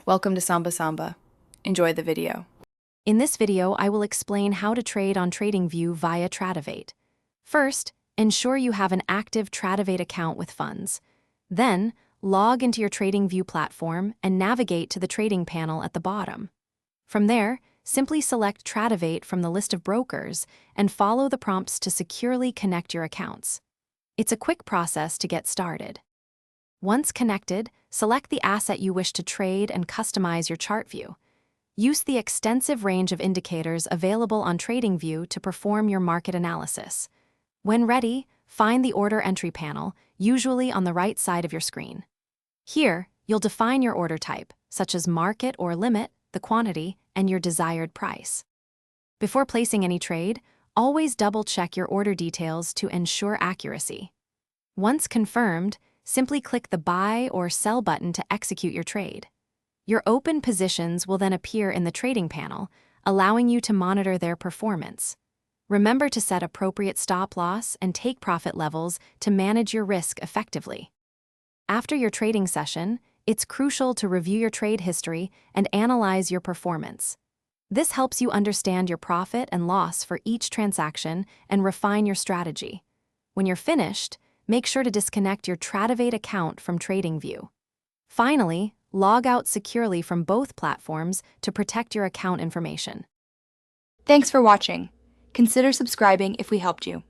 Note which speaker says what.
Speaker 1: Welcome to Samba Samba. Enjoy the video.
Speaker 2: In this video, I will explain how to trade on TradingView via Tradovate. First, ensure you have an active Tradovate account with funds. Then, log into your TradingView platform and navigate to the trading panel at the bottom. From there, simply select Tradovate from the list of brokers and follow the prompts to securely connect your accounts. It's a quick process to get started. Once connected, select the asset you wish to trade and customize your chart view. Use the extensive range of indicators available on TradingView to perform your market analysis. When ready, find the order entry panel, usually on the right side of your screen. Here, you'll define your order type, such as market or limit, the quantity, and your desired price. Before placing any trade, always double-check your order details to ensure accuracy. Once confirmed, simply click the Buy or Sell button to execute your trade. Your open positions will then appear in the trading panel, allowing you to monitor their performance. Remember to set appropriate stop-loss and take-profit levels to manage your risk effectively. After your trading session, it's crucial to review your trade history and analyze your performance. This helps you understand your profit and loss for each transaction and refine your strategy. When you're finished, make sure to disconnect your Tradovate account from TradingView. Finally, log out securely from both platforms to protect your account information.
Speaker 3: Thanks for watching. Consider subscribing if we helped you.